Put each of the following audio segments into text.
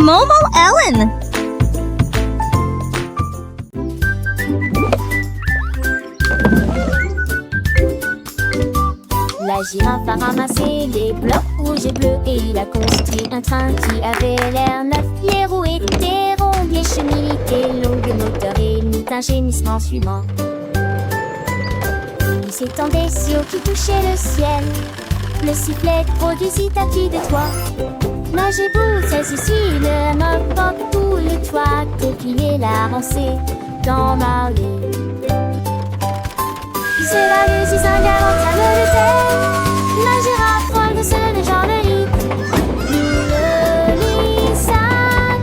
Momo Ellen. La girafe a ramassé des blocs rouges et bleus et il a construit un train qui avait l'air neuf. Les roues étaient rondes, les chenilles étaient longues, le moteur émit un gémissement suivant. Il s'étendait si haut qu'il touchait le ciel. Le sifflet produisit un cri de toit. Nagez-vous, saisissez le remorque tout le toit, coquiller l'avancée dans Marley. Il se va le 600 garant à le terre. La girafe frôle de seul les gens le lit. Le lit, ça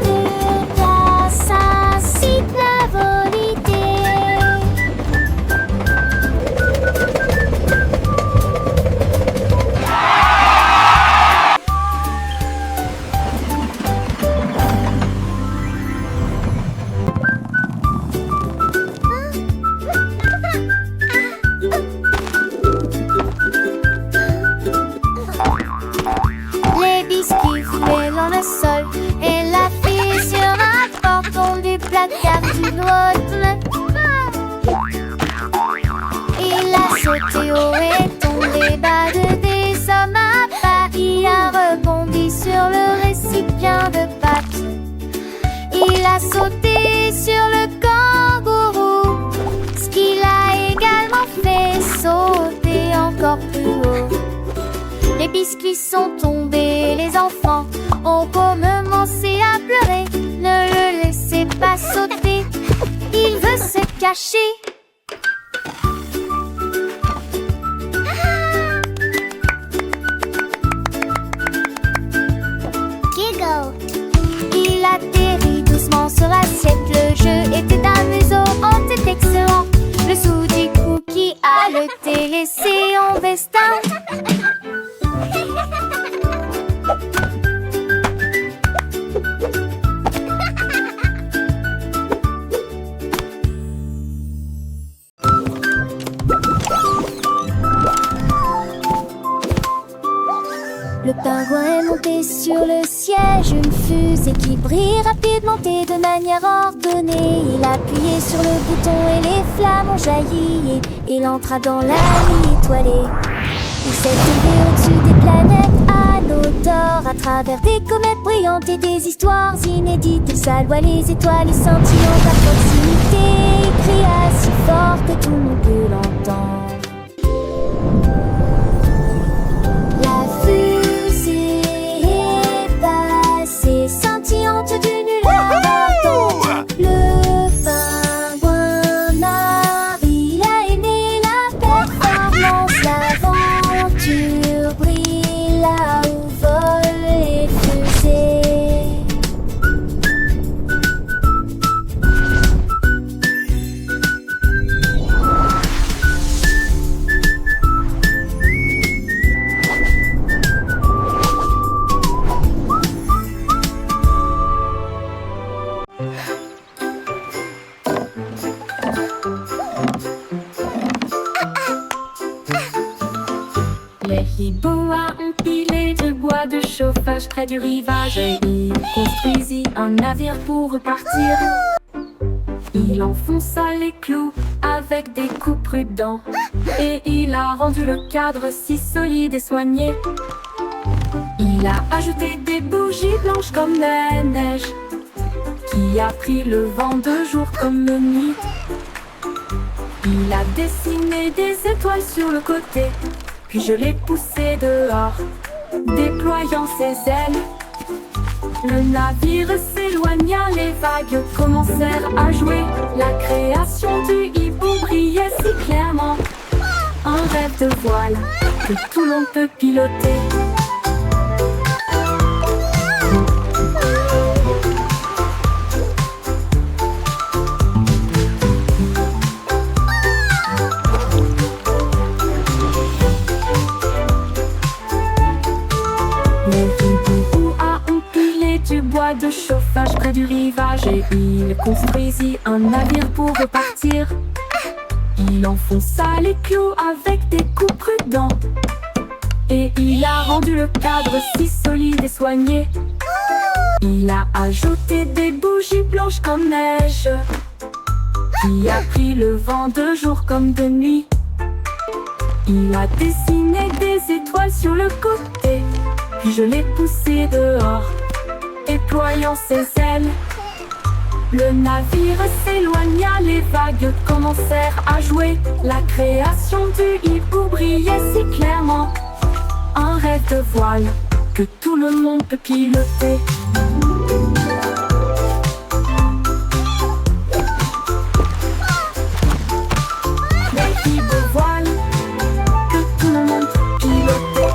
ne place à cite la volité. Les biscuits foulés dans le sol et la fille sur un porton du placard du droit. Il a sauté haut et tombé bas de des hommes à pas. Il a rebondi sur le récipient de pâtes. Il a sauté sur le kangourou, ce qui l'a également fait sauter encore plus haut. Les biscuits sont tombés, les enfants ont commencé à pleurer. Ne le laissez pas sauter, il veut se cacher. Giggle. Il atterrit doucement sur l'assiette. Le jeu était amusant, était excellent. Le sou du cookie a le laissé en vestin. Le pingouin est monté sur le siège, une fusée qui brille rapidement et de manière ordonnée. Il a appuyé sur le bouton et les flammes ont jailli et il entra dans la nuit étoilée. Il s'est élevé au-dessus des planètes anneaux d'or, à travers des comètes brillantes et des histoires inédites. Il salua les étoiles et scintillantes à proximité. Il cria si fort que tout le monde peut l'entendre. Scintillante du nul ardente. Le pingouin nord, il a aimé la performance. L'aventure brille là où volent les fusées. Les hiboux ont empilé du bois de chauffage près du rivage et il construisit un navire pour repartir. Il enfonça les clous avec des coups prudents et il a rendu le cadre si solide et soigné. Il a ajouté des bougies blanches comme la neige qui a pris le vent de jour comme de nuit. Il a dessiné des étoiles sur le côté, puis je l'ai poussé dehors, déployant ses ailes. Le navire s'éloigna, les vagues commencèrent à jouer. La création du hibou brillait si clairement. Un rêve de voile que tout le monde peut piloter. De chauffage près du rivage et il construisit un navire pour repartir. Il enfonça les clous avec des coups prudents et il a rendu le cadre si solide et soigné. Il a ajouté des bougies blanches comme neige, qui a pris le vent de jour comme de nuit. Il a dessiné des étoiles sur le côté, puis je l'ai poussé dehors, déployant ses ailes. Le navire s'éloigna, les vagues commencèrent à jouer. La création du hibou brillait si clairement, un rêve de voile que tout le monde peut piloter. Les hiboux voiles que tout le monde peut piloter.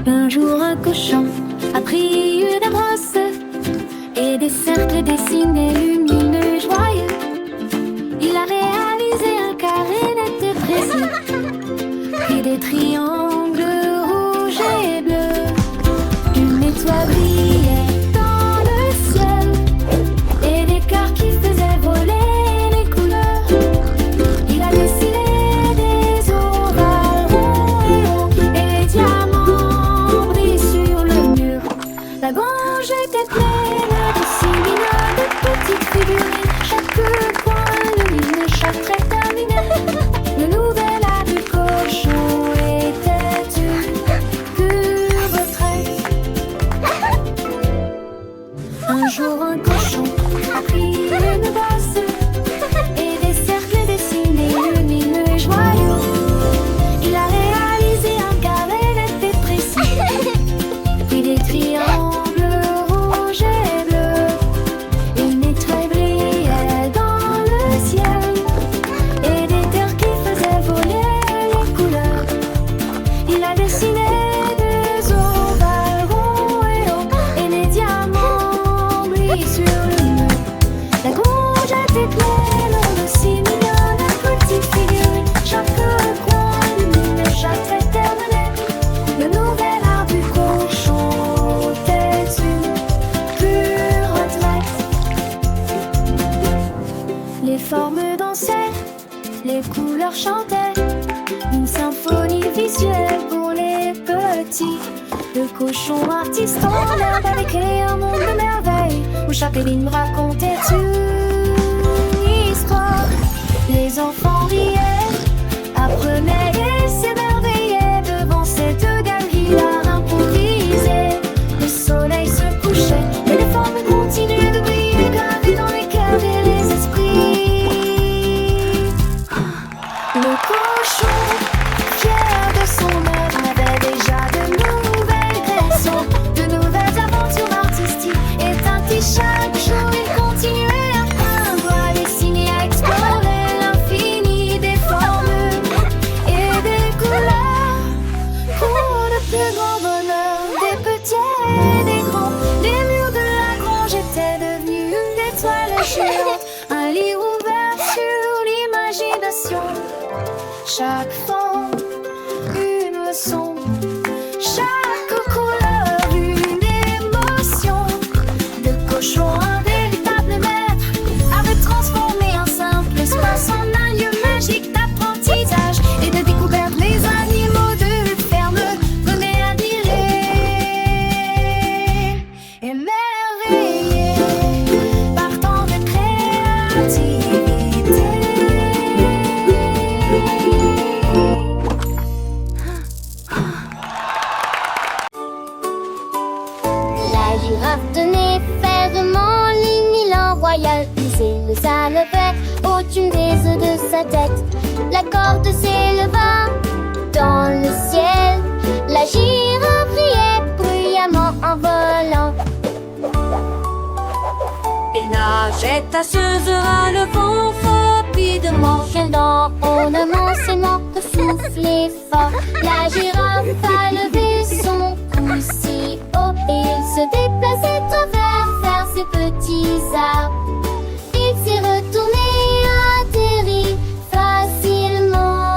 Un jour un cochon a pris une brosse et des cercles dessinés lumineux joyeux. Il a réalisé un carré net et précis, puis des triangles rouges et bleus. Une étoile brillait dans le ciel et des cœurs qui faisaient voler les couleurs. Il a dessiné des ovales ronds et ronds et des diamants brillent sur le mur. La grange était pleine de si mignonnes de petites figurines, chaque coin lumineux, chaque trait terminé. Le nouvel art du cochon était une pure retraite. Un jour un cochon a pris une brosse et des cercles dessinés lumineux et joyeux. Il a réalisé un carré net et précis, puis des triangles rouges et bleus. Une étoile brillait dans le ciel et des cœurs qui faisaient voler les couleurs. Il a dessiné des ovales ronds et ronds et des diamants brillent sur le mur. La grange était pleine de si mignonnes petites figurines, chaque coin lumineux, chaque trait terminé. Le nouvel art du cochon était une pure retraite. Les formes dansaient, les couleurs chantaient, une symphonie visuelle pour les petits. Le cochon artiste en herbe avait créé un monde de merveilles où chaque ligne racontait une histoire. Les enfants riaient, apprenaient et s'émerveillaient devant cette galerie d'art improvisée. Le soleil se couchait et les formes continuaient de briller, gravées dans les cœurs et les esprits. Le cochon, fier de son œuvre, avait déjà de nouvelles créations, de nouvelles aventures artistiques. Éteint chaque jour, il continuait à peindre, à dessiner, à explorer l'infini des formes et des couleurs. Pour le plus grand bonheur des petits et des grands, les murs de la grange étaient devenus une étoile géante, un livre ouvert sur l'imagination. Chaque forme, une leçon, chaque couleur, une émotion. Le cochon, un véritable maître, avait transformé un simple espace en un lieu magique d'apprentissage et de découverte. Les animaux de ferme venaient admirer, émerveillés par tant de créativité. La girafe tenait fermement l'élan royal, lisait le salevait au-dessus des œufs de sa tête. La corde s'éleva dans le ciel, la girafe riait bruyamment en volant. Et nageait tasseuse à le vent rapidement. Quel dans ornement s'aimant que souffler fort. La girafe a levé son cou si haut et il se déplaçait travers ses petits arbres. Il s'est retourné, atterri facilement.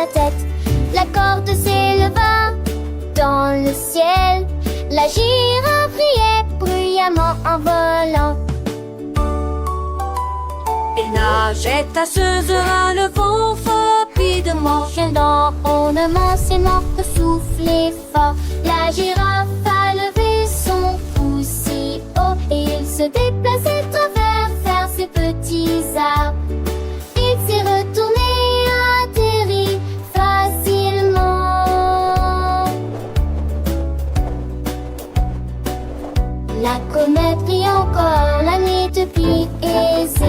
sa tête. La corde s'éleva dans le ciel. La girafe riait bruyamment en volant. Et nageait tasseuse à le vent rapidement. Chien d'en haut ne mensément que souffler fort. La girafe a levé son pouce si haut et il se déplaçait travers ses petits arbres. Il s'est retourné, atterri facilement. La comète brille encore, la nuit depuis aisée.